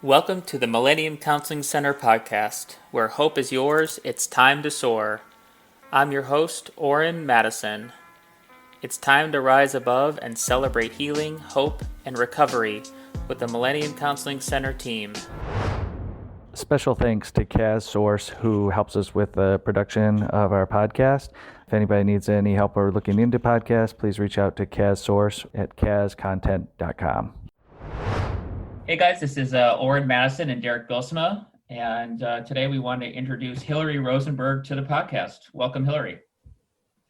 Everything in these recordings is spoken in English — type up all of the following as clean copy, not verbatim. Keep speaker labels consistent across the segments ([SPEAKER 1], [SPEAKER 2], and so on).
[SPEAKER 1] Welcome to the Millennium Counseling Center podcast, where hope is yours, it's time to soar. I'm your host, Orrin Madison. It's time to rise above and celebrate healing, hope, and recovery with the Millennium Counseling Center team.
[SPEAKER 2] Special thanks to Kaz Source, who helps us with the production of our podcast. If anybody needs any help or looking into podcasts, please reach out to Kaz Source at kazcontent.com.
[SPEAKER 1] Hey guys, this is Orrin Madison and Derek Bilsma, and today we want to introduce Hilary Rosenberg to the podcast. Welcome, Hilary.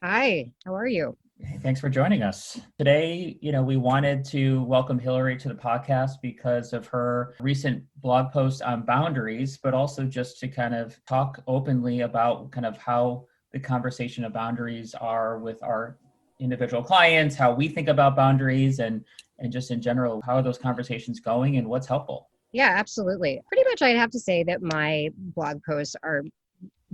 [SPEAKER 3] Hi, how are you?
[SPEAKER 1] Hey, thanks for joining us. Today, we wanted to welcome Hilary to the podcast because of her recent blog post on boundaries, but also just to kind of talk openly about kind of how the conversation of boundaries are with our individual clients, how we think about boundaries, and just in general, how are those conversations going and what's helpful?
[SPEAKER 3] Yeah, absolutely. Pretty much I'd have to say that my blog posts are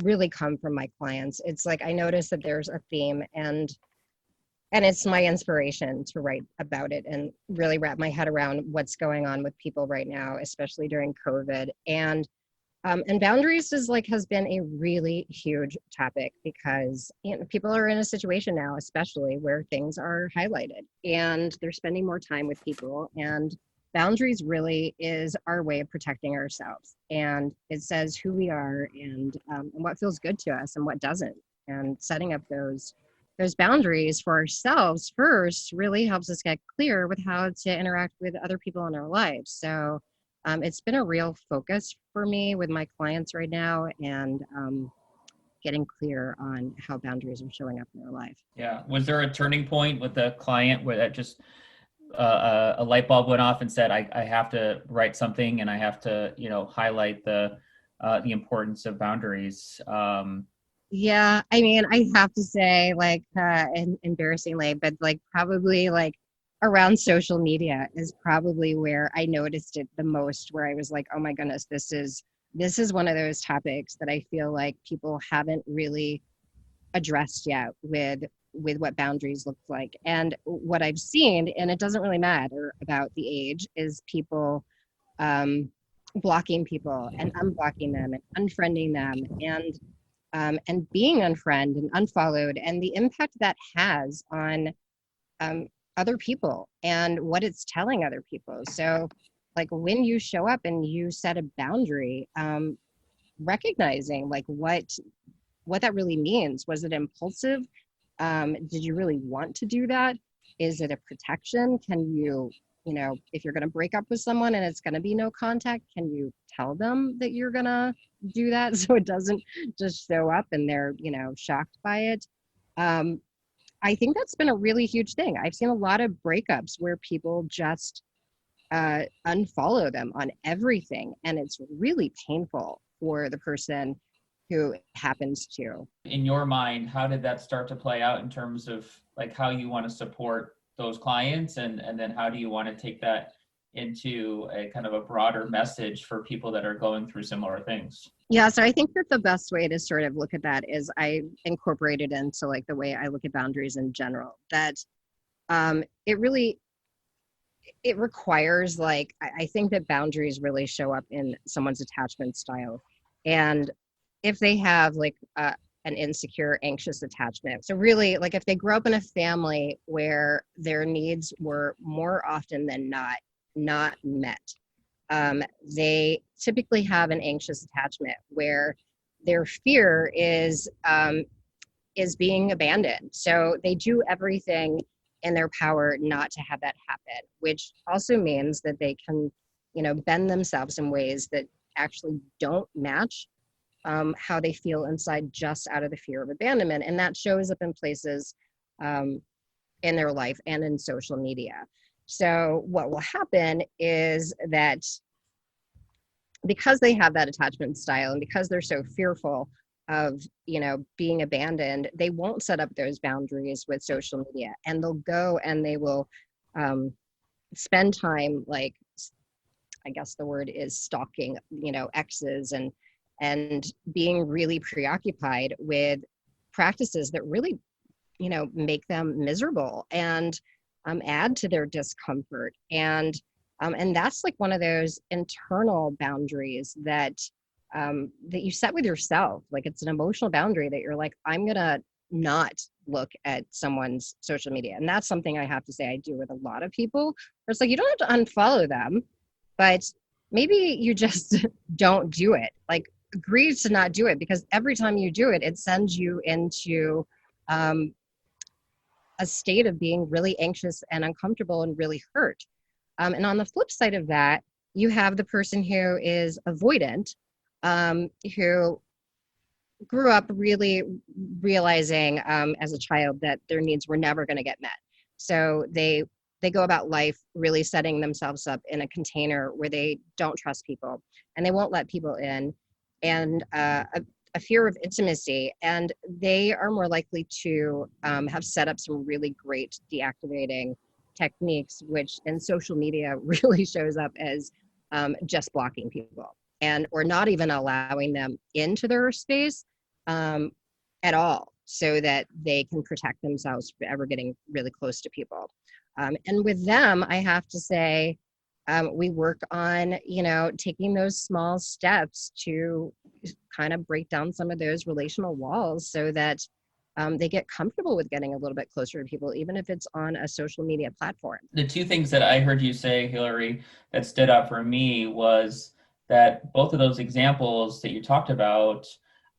[SPEAKER 3] really come from my clients. It's like I notice that there's a theme and it's my inspiration to write about it and really wrap my head around what's going on with people right now, especially during COVID. And boundaries has been a really huge topic because people are in a situation now, especially where things are highlighted and they're spending more time with people. And boundaries really is our way of protecting ourselves. And it says who we are and what feels good to us and what doesn't. And setting up those boundaries for ourselves first really helps us get clear with how to interact with other people in our lives. So it's been a real focus for me with my clients right now and getting clear on how boundaries are showing up in their life.
[SPEAKER 1] Yeah. Was there a turning point with the client where that just a light bulb went off and said, I have to write something and I have to, highlight the importance of boundaries?
[SPEAKER 3] Yeah, I mean, I have to say, embarrassingly, but probably around social media is probably where I noticed it the most, where I was like, oh my goodness, this is one of those topics that I feel like people haven't really addressed yet with what boundaries look like. And what I've seen, and it doesn't really matter about the age, is people blocking people and unblocking them and unfriending them and being unfriended and unfollowed, and the impact that has on other people and what it's telling other people. So when you show up and you set a boundary, recognizing what that really means. Was it impulsive? Did you really want to do that? Is it a protection? Can you, if you're going to break up with someone and it's going to be no contact, can you tell them that you're going to do that so it doesn't just show up and they're, shocked by it? I think that's been a really huge thing. I've seen a lot of breakups where people just unfollow them on everything. And it's really painful for the person who it happens to.
[SPEAKER 1] In your mind, how did that start to play out in terms of how you want to support those clients? And then how do you want to take that into a kind of a broader message for people that are going through similar things?
[SPEAKER 3] Yeah, so I think that the best way to sort of look at that is I incorporated into the way I look at boundaries in general, that it requires I think that boundaries really show up in someone's attachment style. And if they have an insecure, anxious attachment. So really, if they grow up in a family where their needs were more often than not met, they typically have an anxious attachment where their fear is being abandoned. So they do everything in their power not to have that happen, which also means that they can, bend themselves in ways that actually don't match how they feel inside, just out of the fear of abandonment. And that shows up in places in their life and in social media. So what will happen is that because they have that attachment style and because they're so fearful of, being abandoned, they won't set up those boundaries with social media, and they'll go and they will spend time, I guess the word is stalking, exes and being really preoccupied with practices that really, make them miserable and add to their discomfort. And And that's like one of those internal boundaries that that you set with yourself. Like it's an emotional boundary that you're like, I'm gonna not look at someone's social media. And that's something I have to say I do with a lot of people. Where it's like you don't have to unfollow them, but maybe you just don't do it. Like agree to not do it, because every time you do it, it sends you into um, a state of being really anxious and uncomfortable and really hurt. And on the flip side of that, you have the person who is avoidant, who grew up really realizing as a child that their needs were never going to get met. So they go about life really setting themselves up in a container where they don't trust people and they won't let people in, and a fear of intimacy, and they are more likely to have set up some really great deactivating techniques, which in social media really shows up as just blocking people and or not even allowing them into their space at all, so that they can protect themselves from ever getting really close to people. And with them, I have to say, we work on, taking those small steps to kind of break down some of those relational walls so that they get comfortable with getting a little bit closer to people, even if it's on a social media platform.
[SPEAKER 1] The two things that I heard you say, Hilary, that stood out for me was that both of those examples that you talked about,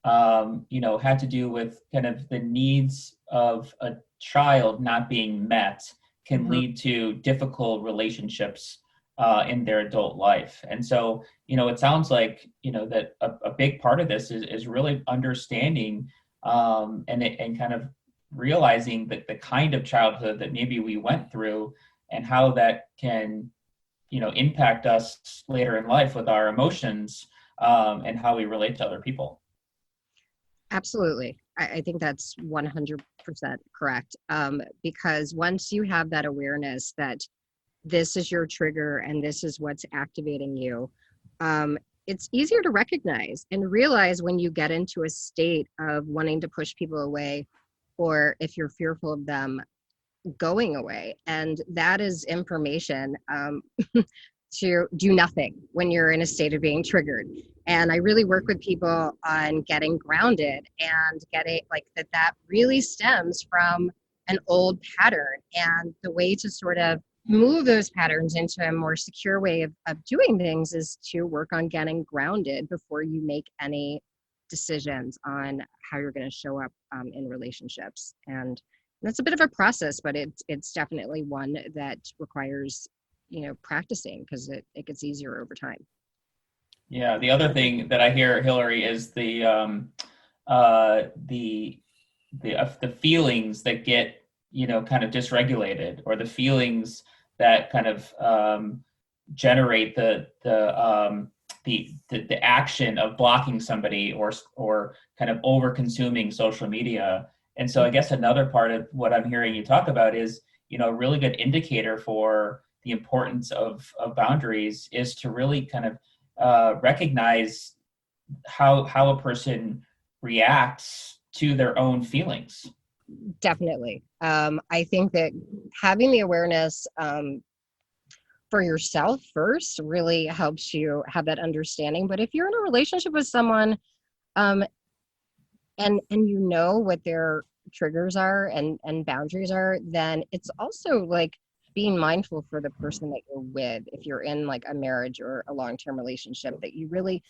[SPEAKER 1] had to do with kind of the needs of a child not being met can lead to difficult relationships in their adult life. And so, it sounds like, that a big part of this is really understanding and kind of realizing that the kind of childhood that maybe we went through and how that can, impact us later in life with our emotions and how we relate to other people.
[SPEAKER 3] Absolutely. I think that's 100% correct. Because once you have that awareness that this is your trigger and this is what's activating you, it's easier to recognize and realize when you get into a state of wanting to push people away, or if you're fearful of them going away. And that is information to do nothing when you're in a state of being triggered. And I really work with people on getting grounded and getting like that really stems from an old pattern. And the way to sort of move those patterns into a more secure way of doing things is to work on getting grounded before you make any decisions on how you're going to show up in relationships. And that's a bit of a process, but it's definitely one that requires practicing, because it gets easier over time.
[SPEAKER 1] Yeah, the other thing that I hear, Hilary, is the feelings that get kind of dysregulated, or the feelings that kind of generate the action of blocking somebody or kind of over consuming social media. And so I guess another part of what I'm hearing you talk about is, a really good indicator for the importance of boundaries is to really kind of recognize how a person reacts to their own feelings.
[SPEAKER 3] Definitely. I think that having the awareness for yourself first really helps you have that understanding. But if you're in a relationship with someone and you know what their triggers are and boundaries are, then it's also like being mindful for the person that you're with. If you're in like a marriage or a long-term relationship, that you really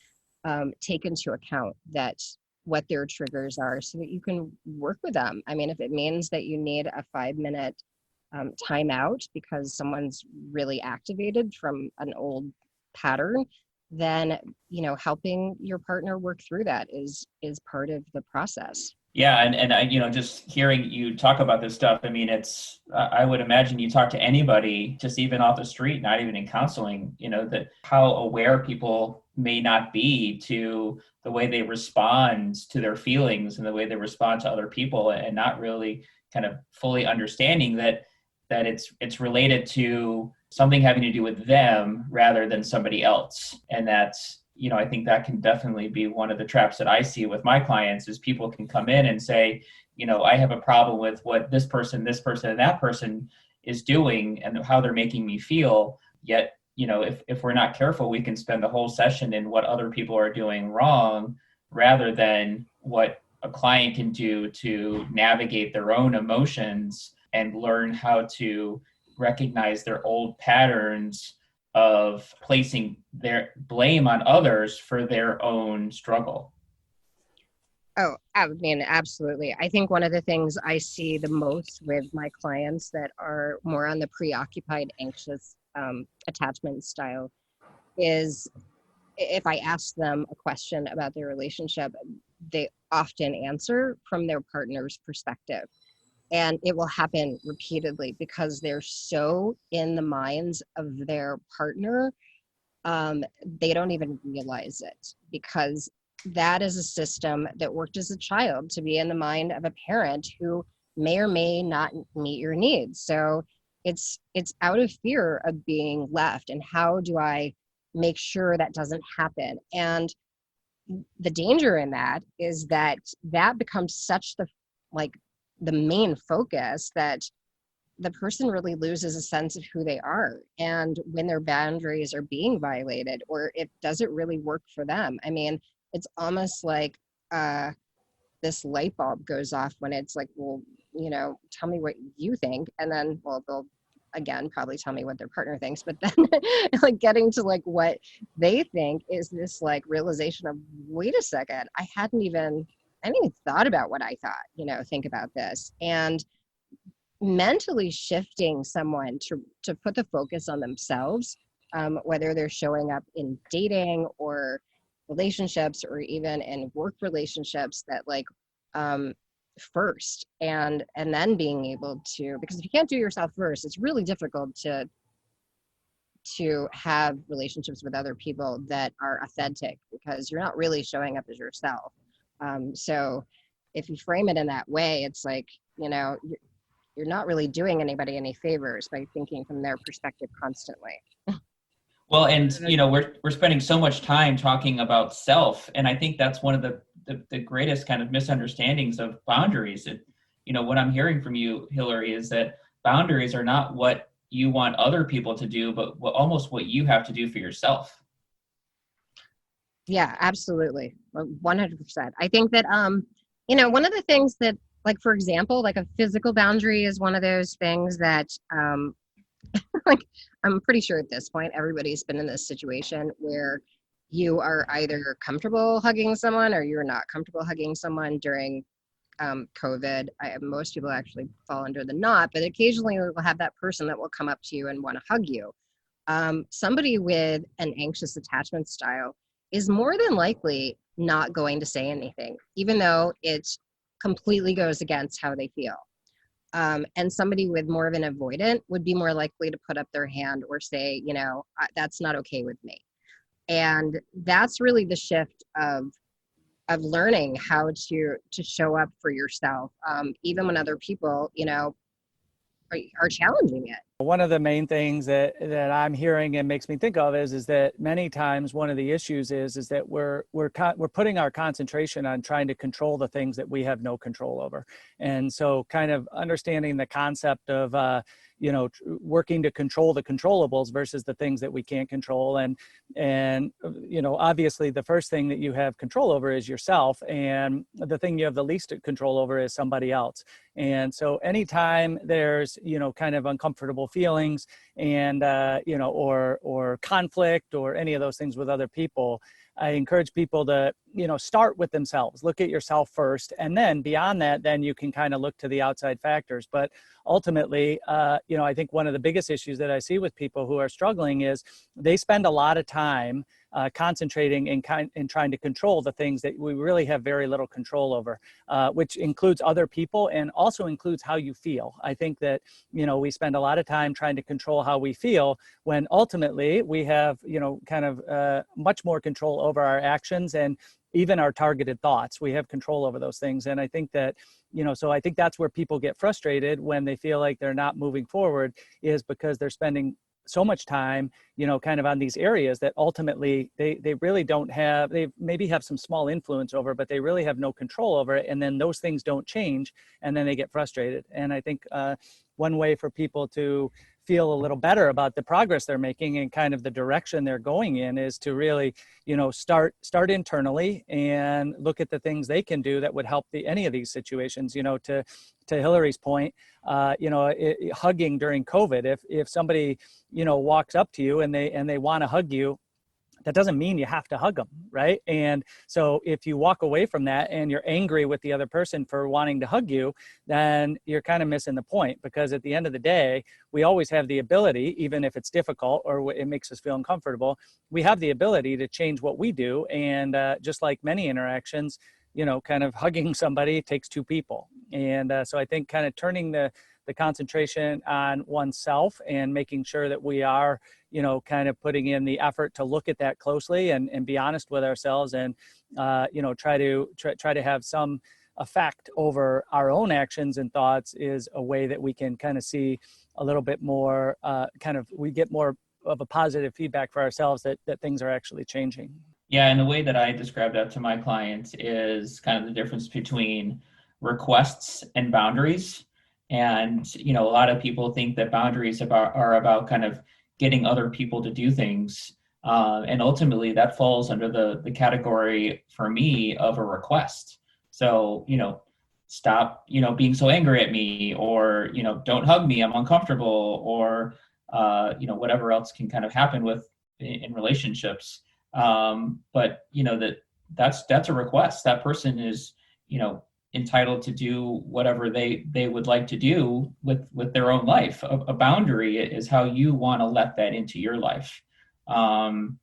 [SPEAKER 3] take into account that what their triggers are, so that you can work with them. I mean, if it means that you need a 5-minute timeout because someone's really activated from an old pattern, then helping your partner work through that is part of the process.
[SPEAKER 1] Yeah, and I, just hearing you talk about this stuff, I mean, it's, I would imagine you talk to anybody, just even off the street, not even in counseling, that how aware people may not be to the way they respond to their feelings and the way they respond to other people, and not really kind of fully understanding that it's related to something having to do with them rather than somebody else. And that's, I think that can definitely be one of the traps that I see with my clients, is people can come in and say, I have a problem with what this person, and that person is doing and how they're making me feel. Yet, if we're not careful, we can spend the whole session in what other people are doing wrong rather than what a client can do to navigate their own emotions and learn how to recognize their old patterns of placing their blame on others for their own struggle.
[SPEAKER 3] Oh, I mean, absolutely. I think one of the things I see the most with my clients that are more on the preoccupied, anxious attachment style is if I ask them a question about their relationship, they often answer from their partner's perspective. And it will happen repeatedly because they're so in the minds of their partner, they don't even realize it, because that is a system that worked as a child to be in the mind of a parent who may or may not meet your needs. So it's out of fear of being left, and how do I make sure that doesn't happen? And the danger in that is that that becomes such the main focus that the person really loses a sense of who they are and when their boundaries are being violated, or if does it really work for them. I mean, it's almost like this light bulb goes off when it's like, well, tell me what you think, and then, well, they'll again probably tell me what their partner thinks, but then like getting to like what they think is this like realization of, wait a second, I hadn't even thought about what I thought, think about this. And mentally shifting someone to put the focus on themselves, whether they're showing up in dating or relationships or even in work relationships, that like first, and then being able to, because if you can't do yourself first, it's really difficult to have relationships with other people that are authentic, because you're not really showing up as yourself. So if you frame it in that way, it's like, you're not really doing anybody any favors by thinking from their perspective constantly.
[SPEAKER 1] Well, and we're spending so much time talking about self, and I think that's one of the greatest kind of misunderstandings of boundaries. What I'm hearing from you, Hilary, is that boundaries are not what you want other people to do, but almost what you have to do for yourself.
[SPEAKER 3] Yeah, absolutely. 100%. I think that, one of the things that, like, for example, like a physical boundary is one of those things that, like, I'm pretty sure at this point, everybody's been in this situation where you are either comfortable hugging someone or you're not comfortable hugging someone during COVID. Most people actually fall under the not, but occasionally we'll have that person that will come up to you and want to hug you. Somebody with an anxious attachment style is more than likely not going to say anything, even though it completely goes against how they feel. And somebody with more of an avoidant would be more likely to put up their hand or say, that's not okay with me. And that's really the shift of learning how to show up for yourself, even when other people, are challenging it.
[SPEAKER 4] One of the main things that I'm hearing and makes me think of is that many times one of the issues is that we're putting our concentration on trying to control the things that we have no control over. And so kind of understanding the concept of working to control the controllables versus the things that we can't control. And obviously the first thing that you have control over is yourself, and the thing you have the least control over is somebody else. And so anytime there's, kind of uncomfortable feelings and, or conflict or any of those things with other people, I encourage people to, start with themselves, look at yourself first. And then beyond that, then you can kind of look to the outside factors. But ultimately, I think one of the biggest issues that I see with people who are struggling is they spend a lot of time concentrating and trying to control the things that we really have very little control over, which includes other people and also includes how you feel. I think that, we spend a lot of time trying to control how we feel when ultimately we have, kind of much more control over our actions and even our targeted thoughts. We have control over those things. And I think that, so I think that's where people get frustrated when they feel like they're not moving forward, is because they're spending so much time, kind of on these areas that ultimately they really don't have, they maybe have some small influence over, but they really have no control over it. And then those things don't change, and then they get frustrated. And I think one way for people to feel a little better about the progress they're making and kind of the direction they're going in, is to really, start internally and look at the things they can do that would help any of these situations. To Hilary's point, hugging during COVID. If somebody, walks up to you and they want to hug you, that doesn't mean you have to hug them, right? And so if you walk away from that and you're angry with the other person for wanting to hug you, then you're kind of missing the point, because at the end of the day, we always have the ability, even if it's difficult or it makes us feel uncomfortable, we have the ability to change what we do. And just like many interactions, kind of hugging somebody takes two people. And so I think kind of turning the concentration on oneself and making sure that we are, kind of putting in the effort to look at that closely and be honest with ourselves and, try to have some effect over our own actions and thoughts, is a way that we can kind of see a little bit more, we get more of a positive feedback for ourselves that things are actually changing.
[SPEAKER 1] Yeah, and the way that I describe that to my clients is kind of the difference between requests and boundaries. And, a lot of people think that boundaries are about kind of getting other people to do things. And ultimately that falls under the category for me of a request. So, stop, being so angry at me, or, don't hug me, I'm uncomfortable, or, whatever else can kind of happen in relationships. But that's a request. That person is, entitled to do whatever they would like to do with their own life. A boundary is how you want to let that into your life. And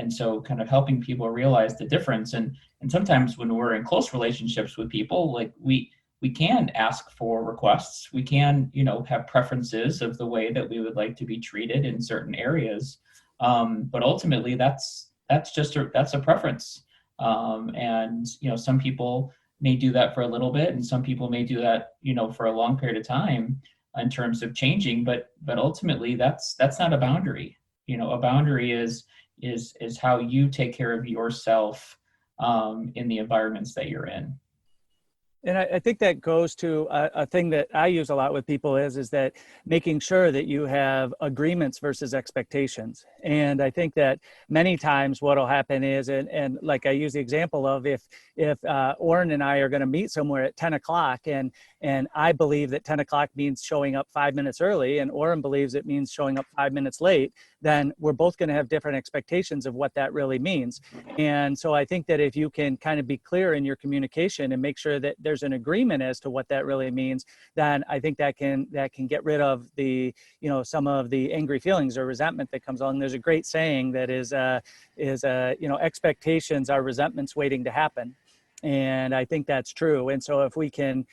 [SPEAKER 1] so kind of helping people realize the difference. And sometimes when we're in close relationships with people, like we can ask for requests. We can, have preferences of the way that we would like to be treated in certain areas. But ultimately that's a preference. And, some people may do that for a little bit, and some people may do that, for a long period of time in terms of changing, but ultimately that's not a boundary. A boundary is how you take care of yourself, in the environments that you're in.
[SPEAKER 4] And I think that goes to a thing that I use a lot with people is that making sure that you have agreements versus expectations. And I think that many times what'll happen is, and like I use the example of if Oren and I are going to meet somewhere at 10 o'clock and I believe that 10 o'clock means showing up 5 minutes early and Oren believes it means showing up 5 minutes late, then we're both going to have different expectations of what that really means. And so I think that if you can kind of be clear in your communication and make sure that there's an agreement as to what that really means, then I think that can get rid of the, some of the angry feelings or resentment that comes along. There's a great saying that is expectations are resentments waiting to happen. And I think that's true. And so if we can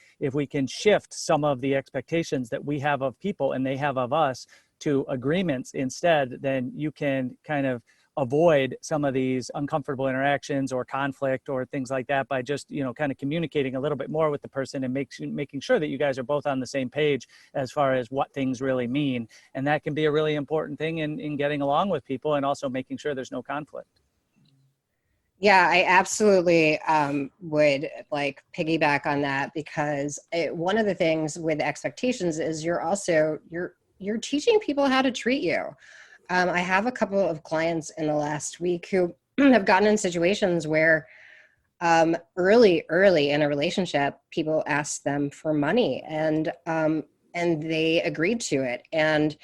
[SPEAKER 4] shift some of the expectations that we have of people and they have of us to agreements instead, then you can kind of avoid some of these uncomfortable interactions or conflict or things like that by just, kind of communicating a little bit more with the person and making sure that you guys are both on the same page as far as what things really mean. And that can be a really important thing in getting along with people and also making sure there's no conflict.
[SPEAKER 3] Yeah, I absolutely would like piggyback on that, because one of the things with expectations is you're teaching people how to treat you. I have a couple of clients in the last week who have gotten in situations where early in a relationship, people asked them for money and they agreed to it. And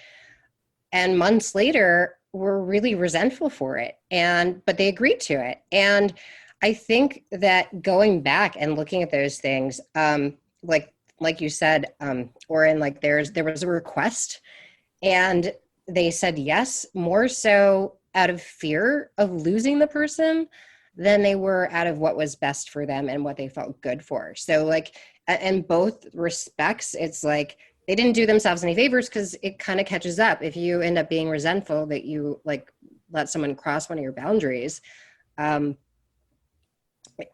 [SPEAKER 3] months later, were really resentful for it. But they agreed to it. And I think that going back and looking at those things, like you said, Oren, like there was a request and they said yes, more so out of fear of losing the person than they were out of what was best for them and what they felt good for. So like, in both respects, it's like, they didn't do themselves any favors, because it kind of catches up. If you end up being resentful that you like let someone cross one of your boundaries,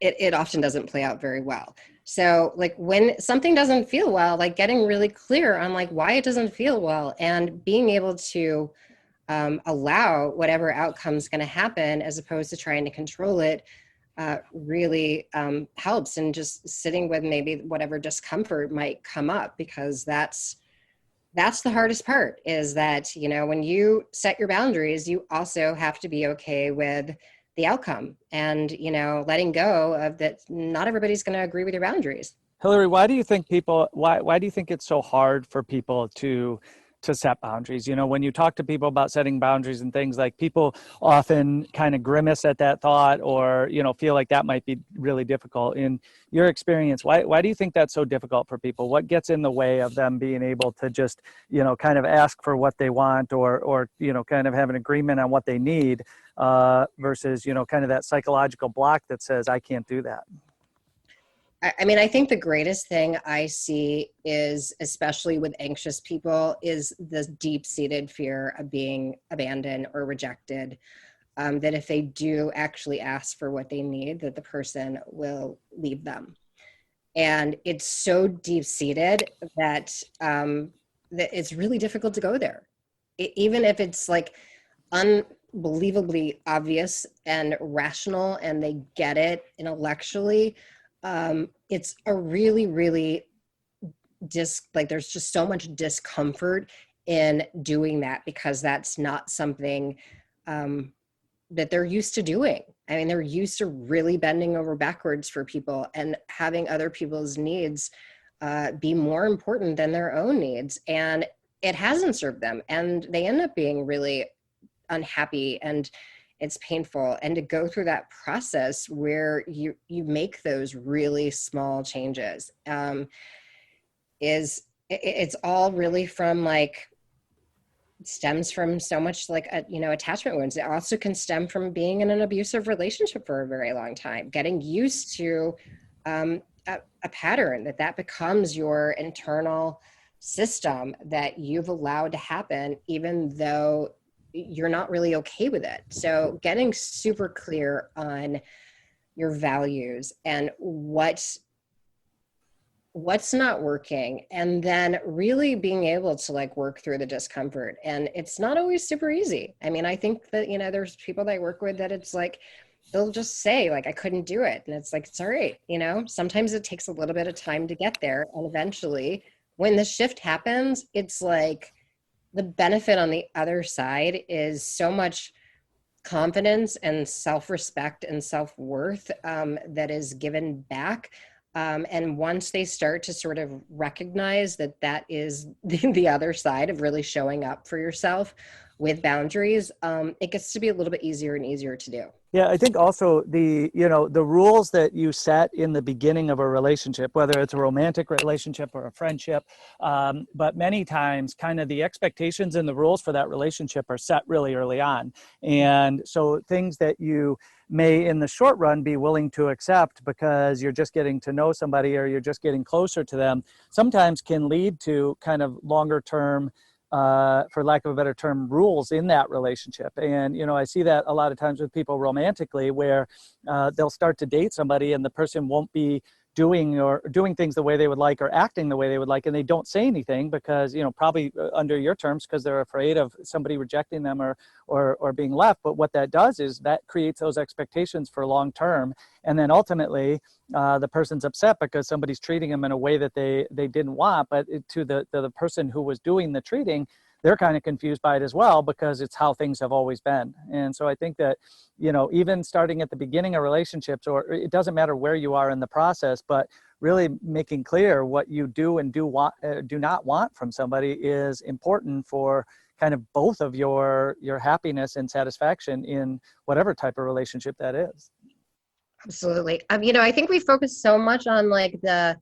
[SPEAKER 3] it often doesn't play out very well. So like when something doesn't feel well, like getting really clear on like why it doesn't feel well and being able to allow whatever outcome is going to happen as opposed to trying to control it really helps. And just sitting with maybe whatever discomfort might come up, because that's that's the hardest part, is that, when you set your boundaries, you also have to be okay with the outcome, and, letting go of that. Not everybody's going to agree with your boundaries.
[SPEAKER 4] Hilary, why do you think why do you think it's so hard for people to set boundaries? When you talk to people about setting boundaries and things, like, people often kind of grimace at that thought, or, feel like that might be really difficult. In your experience, why do you think that's so difficult for people? What gets in the way of them being able to just, kind of ask for what they want, or kind of have an agreement on what they need, versus, kind of that psychological block that says, I can't do that?
[SPEAKER 3] I mean, I think the greatest thing I see is, especially with anxious people, is the deep-seated fear of being abandoned or rejected. That if they do actually ask for what they need, that the person will leave them. And it's so deep-seated that that it's really difficult to go there. Even if it's like unbelievably obvious and rational, and they get it intellectually, it's a really, really there's just so much discomfort in doing that, because that's not something that they're used to doing. I mean, they're used to really bending over backwards for people and having other people's needs be more important than their own needs. And it hasn't served them. And they end up being really unhappy, and it's painful. And to go through that process where you make those really small changes, it's all really from, like, stems from so much, like, attachment wounds. It also can stem from being in an abusive relationship for a very long time, getting used to a pattern that becomes your internal system that you've allowed to happen, even though you're not really okay with it. So getting super clear on your values and what's not working, and then really being able to, like, work through the discomfort. And it's not always super easy. I mean, I think that, there's people that I work with that it's like, they'll just say, like, I couldn't do it. And it's like, it's all right. Sometimes it takes a little bit of time to get there. And eventually, when the shift happens, it's like the benefit on the other side is so much confidence and self-respect and self-worth that is given back. And once they start to sort of recognize that is the other side of really showing up for yourself with boundaries, it gets to be a little bit easier and easier to do.
[SPEAKER 4] Yeah, I think also the rules that you set in the beginning of a relationship, whether it's a romantic relationship or a friendship, but many times kind of the expectations and the rules for that relationship are set really early on. And so things that you may in the short run be willing to accept because you're just getting to know somebody or you're just getting closer to them, sometimes can lead to kind of longer term, for lack of a better term, rules in that relationship. And, I see that a lot of times with people romantically, where they'll start to date somebody and the person won't be doing things the way they would like or acting the way they would like, and they don't say anything because, probably under your terms, because they're afraid of somebody rejecting them or being left. But what that does is that creates those expectations for long term. And then ultimately, the person's upset because somebody's treating them in a way that they didn't want, but to the person who was doing the treating, they're kind of confused by it as well, because it's how things have always been. And so I think that, even starting at the beginning of relationships, or it doesn't matter where you are in the process, but really making clear what you do and do not want from somebody is important for kind of both of your happiness and satisfaction in whatever type of relationship that is.
[SPEAKER 3] Absolutely. I think we focus so much on, like, the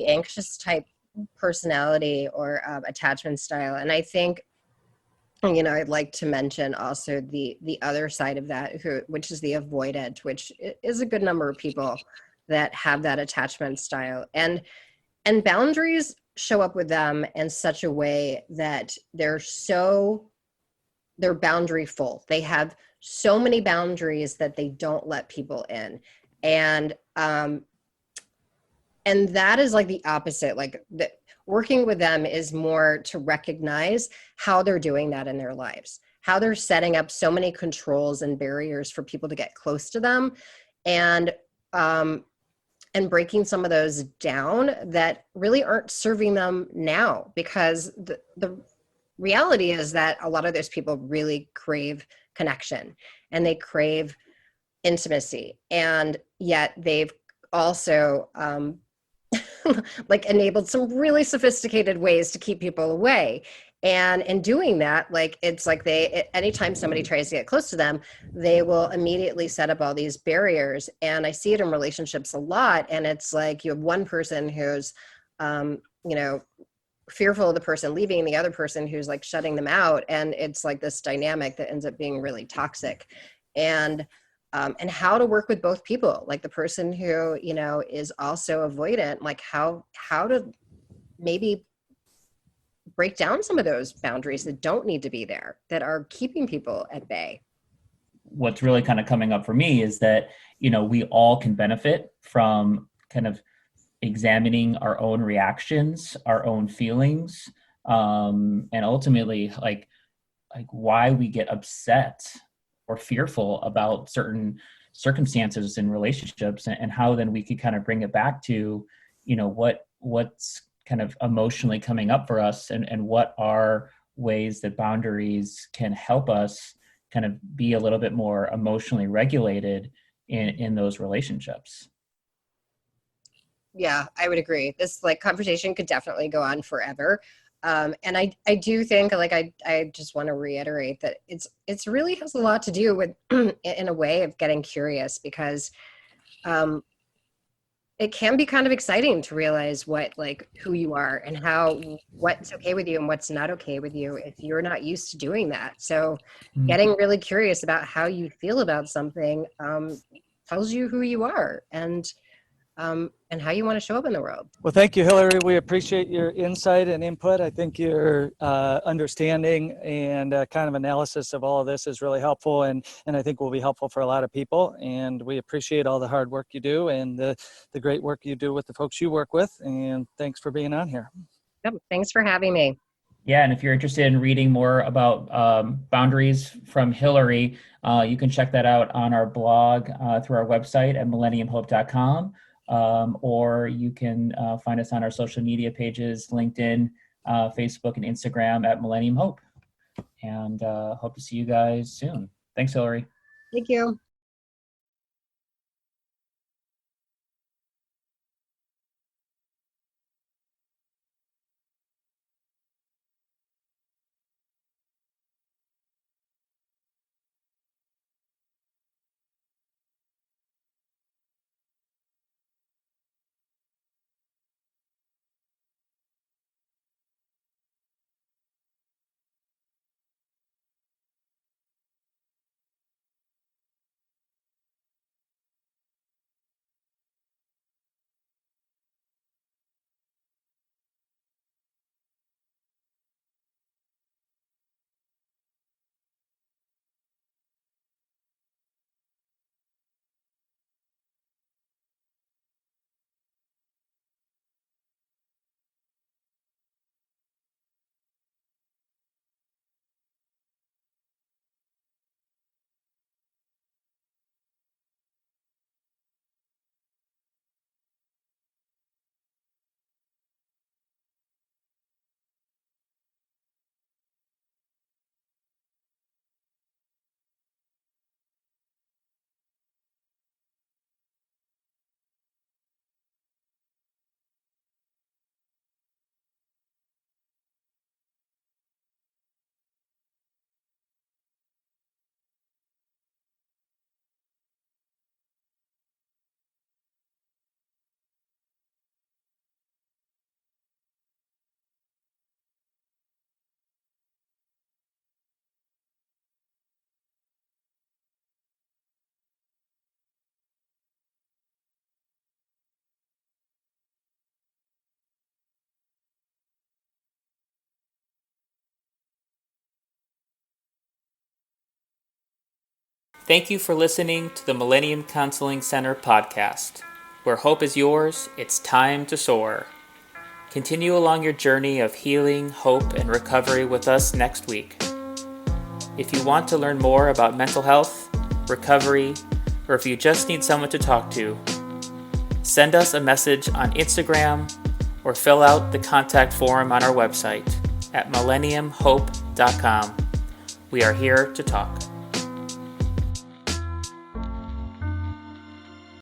[SPEAKER 3] anxious type personality or attachment style. And I think, I'd like to mention also the other side of that, which is the avoidant, which is a good number of people that have that attachment style. And boundaries show up with them in such a way that they're boundary full. They have so many boundaries that they don't let people in. And that is like the opposite. Like, working with them is more to recognize how they're doing that in their lives, how they're setting up so many controls and barriers for people to get close to them. And and breaking some of those down that really aren't serving them now, because the reality is that a lot of those people really crave connection and they crave intimacy, and yet they've also like enabled some really sophisticated ways to keep people away. And in doing that, like, it's like anytime somebody tries to get close to them, they will immediately set up all these barriers. And I see it in relationships a lot. And it's like you have one person who's, you know, fearful of the person leaving, and the other person who's like shutting them out. And it's like this dynamic that ends up being really toxic. And how to work with both people, like the person who, you know, is also avoidant, like how to maybe break down some of those boundaries that don't need to be there, that are keeping people at bay.
[SPEAKER 1] What's really kind of coming up for me is that, you know, we all can benefit from kind of examining our own reactions, our own feelings, and ultimately like why we get upset or fearful about certain circumstances in relationships, and how then we could kind of bring it back to, you know, what's kind of emotionally coming up for us, and what are ways that boundaries can help us kind of be a little bit more emotionally regulated in those relationships.
[SPEAKER 3] Yeah, I would agree. This like conversation could definitely go on forever. And I do think, like, I just want to reiterate that it's really has a lot to do with in a way of getting curious, because it can be kind of exciting to realize who you are and what's okay with you and what's not okay with you if you're not used to doing that. So getting really curious about how you feel about something tells you who you are, and how you want to show up in the world.
[SPEAKER 4] Well, thank you, Hilary. We appreciate your insight and input. I think your understanding and kind of analysis of all of this is really helpful, and I think will be helpful for a lot of people. And we appreciate all the hard work you do and the great work you do with the folks you work with. And thanks for being on here.
[SPEAKER 3] Yep, thanks for having me.
[SPEAKER 1] Yeah, and if you're interested in reading more about boundaries from Hilary, you can check that out on our blog through our website at millenniumhope.com. Or you can find us on our social media pages, LinkedIn, Facebook, and Instagram at Millennium Hope. And hope to see you guys soon. Thanks, Hilary.
[SPEAKER 3] Thank you.
[SPEAKER 1] Thank you for listening to the Millennium Counseling Center podcast. Where hope is yours, it's time to soar. Continue along your journey of healing, hope, and recovery with us next week. If you want to learn more about mental health, recovery, or if you just need someone to talk to, send us a message on Instagram or fill out the contact form on our website at millenniumhope.com. We are here to talk.